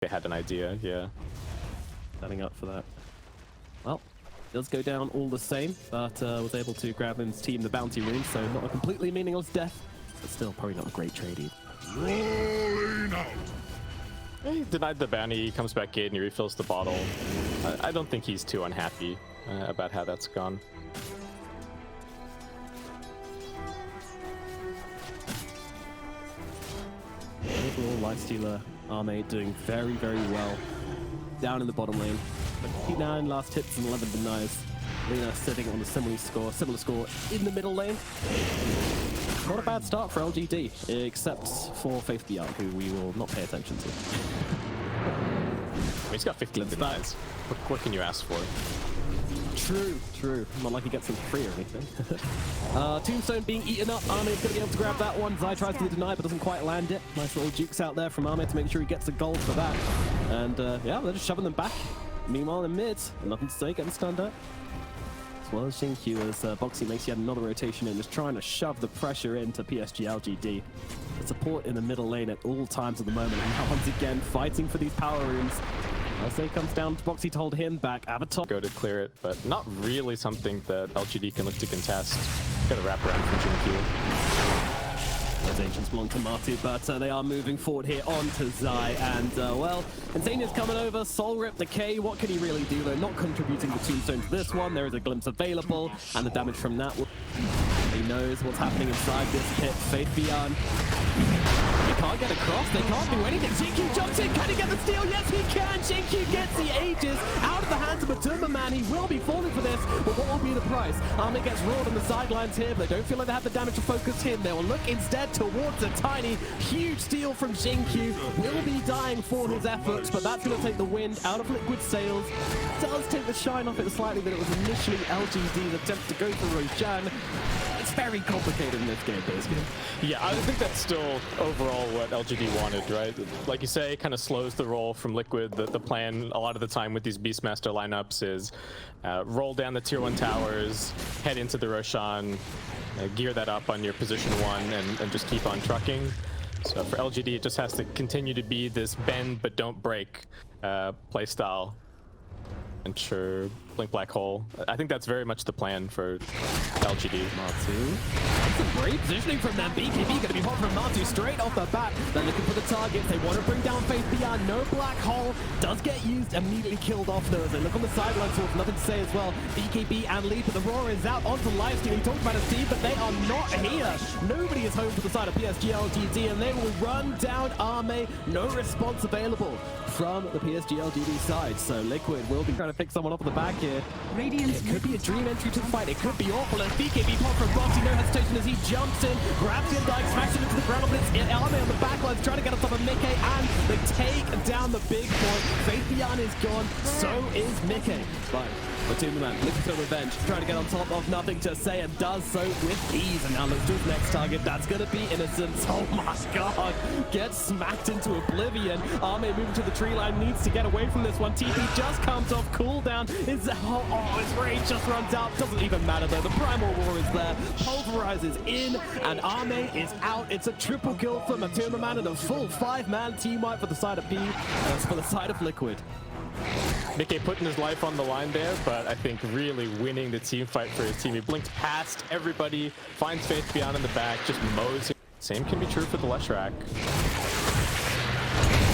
They had an idea, yeah. Setting up for that. Well, does go down all the same, but was able to grab his team the bounty rune, so not a completely meaningless death, but still probably not a great trade either. Rolling out. He denied the bounty, he comes back in, and he refills the bottle. I don't think he's too unhappy about how that's gone. Overall, Lifestealer Arme doing very, very well. Down in the bottom lane. 29 last hits and 11 denies. Lena sitting on a similar score in the middle lane. Not a bad start for LGD, except for Faith Beyond, who we will not pay attention to. He's got 15 denies. What can you ask for? True. Not like he gets them free or anything. Tombstone being eaten up. Arme's going to be able to grab that one. Zai tries to deny, but doesn't quite land it. Nice little jukes out there from Arme to make sure he gets the gold for that. And yeah, they're just shoving them back. Meanwhile, in mid, nothing to say, getting stunned up. As well as Xingqiu, as Boxy makes yet another rotation in, just trying to shove the pressure into PSG LGD. The support in the middle lane at all times at the moment. And once again, fighting for these power runes. I'll say comes down to Boxy to hold him back. Avatar Go to clear it, but not really something that LGD can look to contest. Got a wrap around from Xingqiu. Those ancients belong to Martu, but they are moving forward here onto Zai, and well, Insania's coming over, Soul Rip, Decay, what can he really do? They're not contributing the Tombstone to this one, there is a glimpse available, and the damage from that, he knows what's happening inside this pit. Faith Beyond, he can't get across, they can't do anything. Xingqiu jumps in, can he get the steal? Yes he can! Xingqiu gets the Aegis out of the hands of Matumbaman. He will be falling for this, but what will be the price? Arme gets roared on the sidelines here, but they don't feel like they have the damage to focus him. They will look instead towards a tiny, huge steal from Xingqiu. Will be dying for his efforts, but that's going to take the wind out of Liquid's sails. Does take the shine off it slightly, but it was initially LGD's attempt to go for Roshan. It's very complicated in this game, basically. Yeah, I think that's still overall what LGD wanted, right? Like you say, kind of slows the roll from Liquid. The plan a lot of the time with these Beastmaster lineups is roll down the tier 1 towers, head into the Roshan, gear that up on your position 1, and just keep on trucking. So for LGD, it just has to continue to be this bend but don't break playstyle. And sure, Blink Black Hole. I think that's very much the plan for LGD. Martu. That's a great positioning from them. BKB going to be hot from Martu straight off the bat. They're looking for the targets. They want to bring down Faith Beyond. No Black Hole. Does get used. Immediately killed off though. As they look on the sidelines, so nothing to say as well. BKB and Lee, but the Roar is out onto Lifesteal. He talked about his team, but they are not here. Nobody is home for the side of PSG LGD, and they will run down Arme. No response available from the PSG LGD side. So Liquid will be trying to pick someone up at the back here. It could be a dream entry to the fight. It could be awful. As BKB pop from Boxy, no hesitation as he jumps in, grabs him, like smacks him into the ground. Blitz. Arme on the backlines trying to get on top of Mickey, and they take down the big point. Faith Beyond is gone. So is Mickey. But Matumbaman looking for revenge, trying to get on top of nothing to say, and does so with ease. And now looks to his next target. That's going to be Innocence. Oh my god. Gets smacked into oblivion. Arme moving to the tree line, needs to get away from this one. TP just comes off cooldown. His rage just runs out. Doesn't even matter though. The Primal Roar is there. Pulverizes in, and Arme is out. It's a triple kill for Matumbaman and a full 5-man team wipe for the side of B, for the side of Liquid. Mickey putting his life on the line there, but I think really winning the team fight for his team. He blinks past everybody, finds Faith Beyond in the back, just mows him. Same can be true for the Leshrac.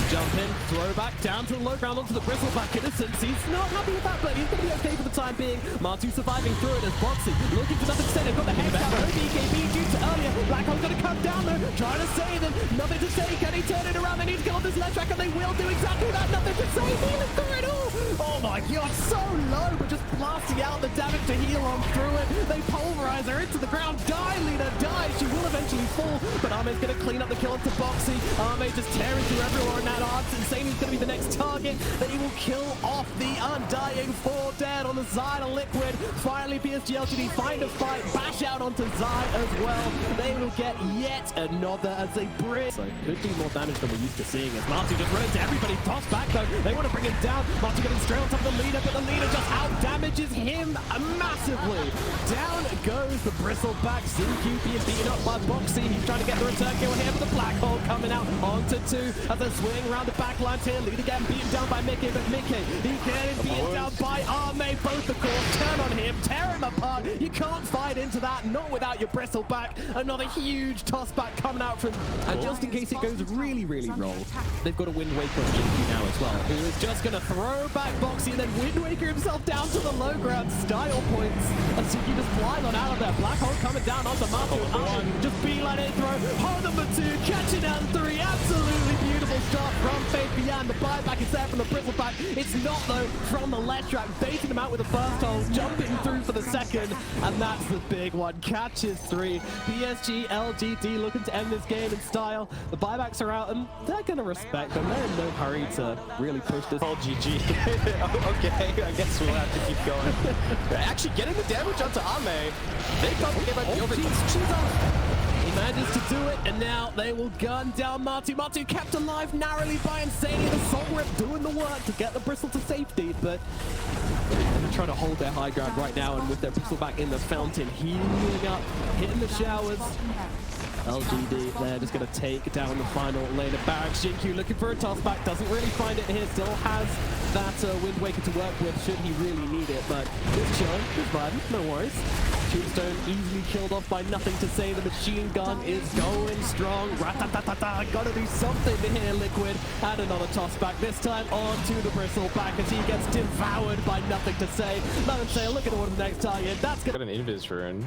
Jump in, throw back down to the low ground onto the Bristleback. Innocence, he's not happy with that, but he's going to be okay for the time being. Martu surviving through it as Boxy looking for nothing to say. They've got the head down, no BKB due to earlier. Black Hole's going to come down though, trying to save him. Nothing to say, can he turn it around? They need to get on this Leshrac, and they will do exactly that. Nothing to say, healing through it all. Oh my god, so low, but just blasting out the damage to heal on through it. They pulverize her into the ground. Die, Lena, die. She will eventually fall, but Arme's going to clean up the kill onto Boxy. Arme just tearing through everyone in that arms. Insane is going to be the next target that he will kill off the Undying 4 dead on the side of Liquid. Finally, PSG LGD find a fight, bash out onto Zai as well. They will get yet another as they bridge. So could do more damage than we're used to seeing as Martu just runs to everybody. Toss back though. They want to bring him down. Martu getting straight on top of the leader, but the leader just out-damages him massively. Down goes the bristleback. Xingqiu being beaten up by Boxy. He's trying to get the return kill here, but the black hole coming out onto 2 as they swing around the back lines here. Leader getting beaten down by Mickey, but Mickey, he's getting beaten down by Arme. Both the cores turn on him, tear him apart. You can't fight into that, not without your bristleback. Another huge tossback coming out from, and just in case it goes really, really wrong, they've got a Wind Waker on Xingqiu now as well, who is just going to throw back Boxy and then Wind Waker himself down to the low ground style points. And Xingqiu just flies on out of there. Black hole coming down onto Matu. Just beeline it throw. Hold number 2, catching down 3. Absolutely beautiful shot from Faith Beyond. The buyback is there from the bristleback. It's not though from the left track, baiting him out with the first hole, jumping through for the second, and that's the big one. Catches 3. PSG LGD looking to end this game in style. The buybacks are out, and they're going to respect them. They're in no hurry to really push this. Oh, GG. Okay, I guess we'll have to keep going. Actually, getting the damage onto Ame. They got the game at the over. He manages to do it, and now they will gun down Matu. Matu kept alive narrowly by Insania. The Soul Rip doing the work to get the Bristle to safety, but they're trying to hold their high ground right now, and with their Bristle back in the fountain, healing up, hitting the showers. LGD, they're just going to take down the final lane of barracks. Xingqiu looking for a tossback, doesn't really find it here, still has that Wind Waker to work with should he really need it, but he's chilling, he's vibing, no worries. Tombstone easily killed off by Nothing to Say. The machine gun is going strong. Rat-ta-ta-ta-ta, gotta do something here, Liquid. And another tossback, this time onto the bristleback as he gets devoured by Nothing to Say. Nothing to Say, look at the next target. That's gonna... Got an invis rune.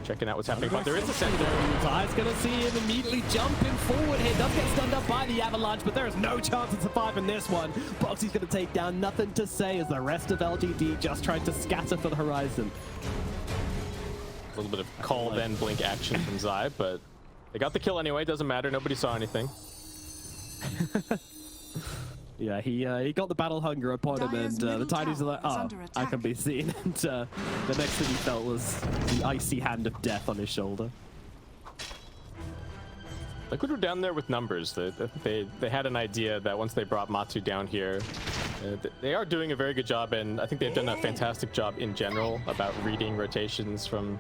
Checking out what's happening, but there is a secondary. Zai's gonna see him immediately jumping forward here. Does get stunned up by the avalanche, but there is no chance of surviving this one. Boxy's gonna take down Nothing to Say as the rest of LGD just trying to scatter for the horizon. A little bit of call then blink action from Zai, but they got the kill anyway. Doesn't matter. Nobody saw anything. Yeah, he got the battle hunger upon him, and the Tidies are like, oh, I can be seen. And the next thing he felt was the icy hand of death on his shoulder. Liquid were down there with numbers. They had an idea that once they brought Matu down here, they are doing a very good job, and I think they've done a fantastic job in general about reading rotations from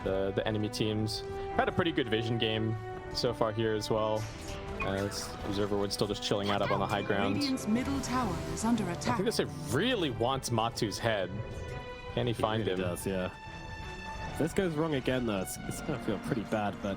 the enemy teams. Had a pretty good vision game so far here as well. Observerwood still just chilling out up on the high ground. Radiant's middle tower is under attack. I think this really wants Matu's head. Can he find him? He does, yeah. If this goes wrong again, though, it's going to feel pretty bad, but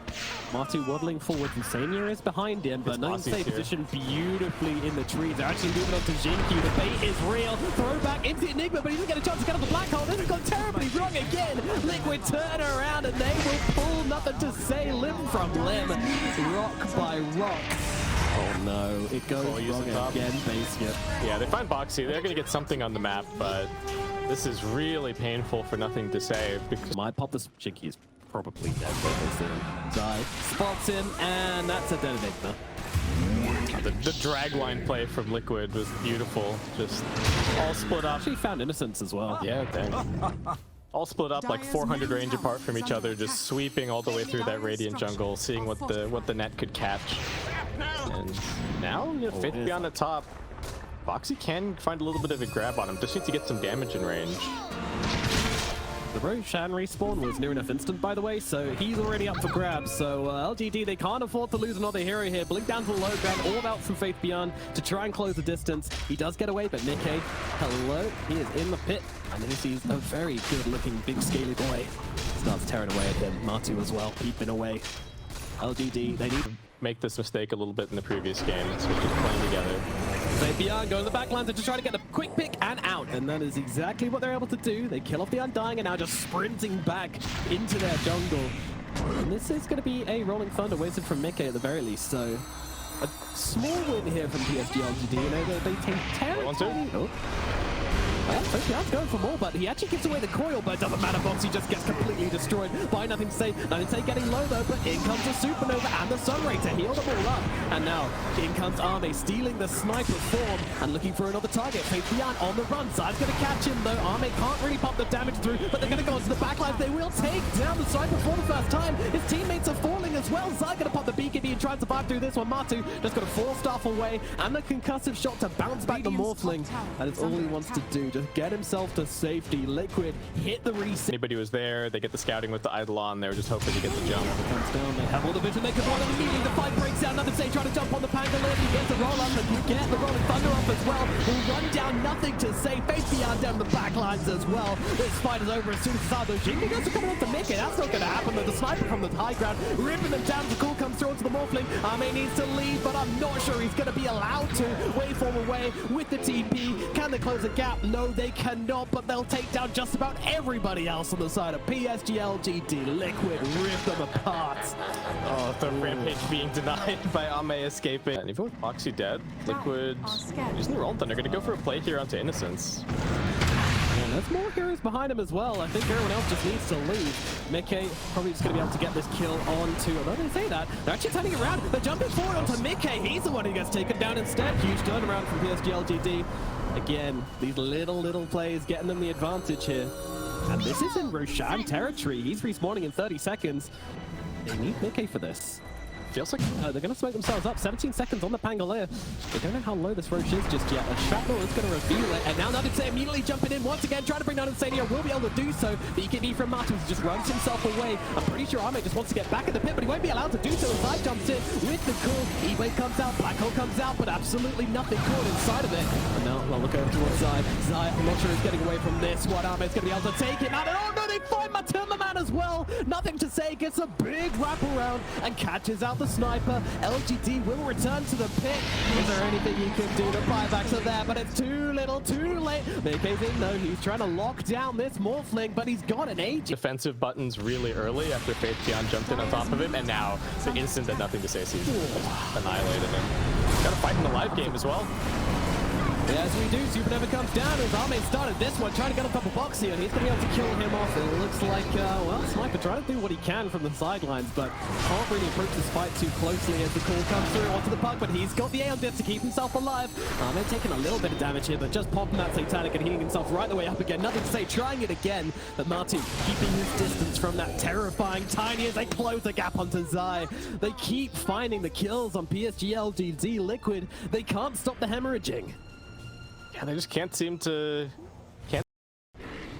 Matu waddling forward. Insania is behind him, but Nothing to Say positioned beautifully in the trees. They're actually moving on to Xingqiu. The bait is real. Throw back into Enigma, but he doesn't get a chance to get on the black hole. This has gone terribly wrong again. Liquid turn around, and they will pull Nothing to Say limb from limb, rock by rock. Oh no, it goes wrong again, basically. Yeah, they find Boxy. They're going to get something on the map, but this is really painful for Nothing to Say. Because might pop this. Chicky is probably dead. Zai spots him, and that's a dead Enigma. The drag line play from Liquid was beautiful. Just all split up. Actually found Innocence as well. Yeah, dang. All split up like 400 range apart from each other, just sweeping all the way through that Radiant jungle, seeing what the net could catch. And now, Faith Beyond the top. Boxy can find a little bit of a grab on him. Just needs to get some damage in range. The Roshan respawn was near enough instant, by the way, so he's already up for grabs. So LGD, they can't afford to lose another hero here. Blink down to the low ground, all out from Faith Beyond to try and close the distance. He does get away, but Nikkei, hello, he is in the pit. And he sees a very good-looking, big, scaly boy. Starts tearing away at him. Matu as well, peeping away. LGD, they need to make this mistake a little bit in the previous game, so we're just playing together. Faith Beyond going to the backline to just try to get a quick pick and out, and that is exactly what they're able to do. They kill off the Undying and now just sprinting back into their jungle. And this is going to be a Rolling Thunder wasted from Mickey at the very least, so a small win here from PSG LGD. You know, they take territory. That's going for more, but he actually gives away the coil, but it doesn't matter. Boxy just gets completely destroyed by Nothing to Say. Nothing to Say getting low though, but in comes the Supernova and the Sunray to heal them all up. And now in comes Arme stealing the sniper form and looking for another target. Fabian on the run. Zai's going to catch him though. Arme can't really pump the damage through, but they're going to go onto the backlines. They will take down the sniper for the first time. His teammates are falling as well. Zai going to pop the BKB and try and survive through this one. Matu just got a 4-staff away and the concussive shot to bounce back the Morphling. That is all he wants to do. Just get himself to safety. Liquid hit the reset. Anybody was there, they get the scouting with the idol on. They were just hoping to get the jump. Comes down, they have all the vision, they can run, and immediately the fight breaks out. Nothing to Say trying to jump on the Pangolin. He gets the roll up, and you get the rolling thunder off as well. Will run down. Nothing to Say. Fabian down the backlines as well. This fight is over as soon as Sado Jing goes to come on to Mickey. That's not going to happen though. The sniper from the high ground ripping them down. The call comes through onto the Morphling. Arme needs to leave, but I'm not sure he's going to be allowed to. Waveform away with the TP. Can they close the gap? No, they cannot, but they'll take down just about everybody else on the side of PSG LGD. Liquid rip them apart. Oh, the rampage being denied by Ame escaping. And even with Boxy dead, Liquid using the Roll Thunder, going to go for a play here onto Innocence. And there's more heroes behind him as well. I think everyone else just needs to leave. Mickey probably just going to be able to get this kill onto, although they say that, they're actually turning around. They're jumping forward onto Mickey. He's the one who gets taken down instead. Huge turnaround from PSG LGD. Again, these little plays getting them the advantage here. And this is in Roshan territory. He's respawning in 30 seconds. They need Mickey for this. Feels like they're going to smoke themselves up. 17 seconds on the Pangolier. They don't know how low this Roche is just yet. A shrapnel is going to reveal it. And now Nothing to Say immediately jumping in once again, trying to bring down Insania. Will be able to do so. BKB from Martins just runs himself away. I'm pretty sure Arme just wants to get back in the pit, but he won't be allowed to do so as Zai jumps in with the call. E-Wave comes out, Black Hole comes out, but absolutely nothing caught inside of it. And now we'll look over towards Zai. Zai, I'm not sure he's getting away from this one. Arme's going to be able to take him out. And oh no, they find Matilda Man as well. Nothing to Say gets a big wraparound and catches out the sniper. LGD will return to the pit. Is there anything you can do? The buybacks are there, but it's too little, too late. Mickey's in though. He's trying to lock down this Morphling, but he's got an age. Defensive buttons really early after Faith Pion jumped in on top of him, and now the instant that Nothing to Say sees annihilated him. Got to fight in the live game as well. As we do, Supernova comes down as Arme started this one, trying to get on top of Boxy, and he's going to be able to kill him off. It looks like, well, Sniper trying to do what he can from the sidelines, but can't really approach this fight too closely as the call comes through onto the puck, but he's got the Aeon Disc to keep himself alive. Arme taking a little bit of damage here, but just popping that Satanic and healing himself right the way up again. Nothing to Say, trying it again, but Martin keeping his distance from that terrifying Tiny as they close the gap onto Zai. They keep finding the kills on PSG LGD. Liquid, they can't stop the hemorrhaging. Yeah, they just can't seem to...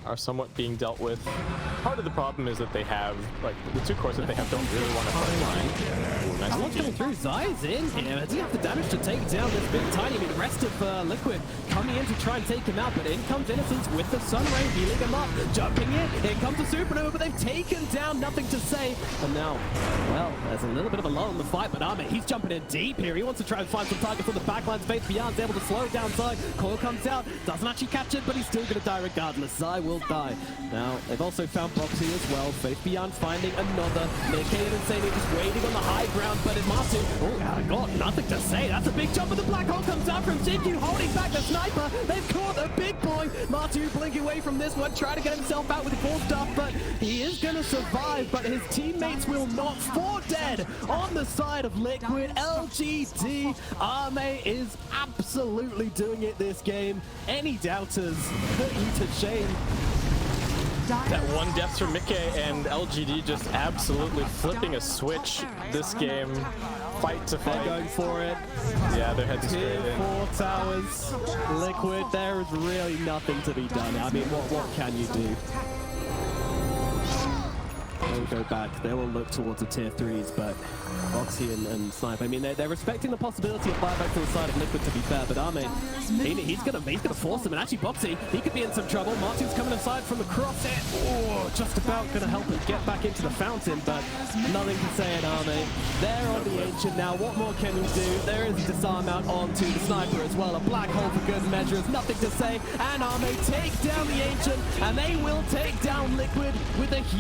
are somewhat being dealt with. Part of the problem is that they have, like, the two cores that they have don't really want to front line. Ooh, nice What's coming through? Zai's in here. Does he have the damage to take down this big Tiny? I mean, the rest of Liquid coming in to try and take him out, but in comes Innocence with the Sunray, healing him up, jumping in comes the Supernova, but they've taken down Nothing to Say. And now, well, there's a little bit of a lull in the fight, but Arme, he's jumping in deep here. He wants to try and find some targets on the backlines. Faith Beyond's able to slow it down Zai. Coil comes out, doesn't actually catch it, but he's still going to die regardless. Zai will die. Now, they've also found Boxy as well. Faith Beyond finding another. Mickey and Insania just waiting on the high ground, but in Martin, oh my god, Nothing to Say. That's a big jump, but the Black Hole comes out from Zingu, holding back the sniper. They've caught a big boy. Martin blinking away from this one, trying to get himself out with the 4-staff, but he is going to survive, but his teammates will not. 4 dead on the side of Liquid. LGD. Arme is absolutely doing it this game. Any doubters put you to shame. That one death from Mickey and LGD just absolutely flipping a switch this game. Fight to fight. They're going for it. Yeah, they're heading straight in. 4 towers. Liquid, there is really nothing to be done. I mean, what can you do? They'll go back. They will look towards the tier 3s, but Boxy and Snipe, I mean, they're respecting the possibility of buyback to the side of Liquid, to be fair, but Arme, he's gonna force them, and actually Boxy, he could be in some trouble. Martin's coming aside from the crosshair. Oh, just about gonna help him get back into the fountain, but Nothing to Say at Arme. They're on the Ancient now. What more can you do? There is a disarm out onto the Sniper as well. A Black Hole for good measure is Nothing to Say, and Arme take down the Ancient, and they will take down Liquid with a huge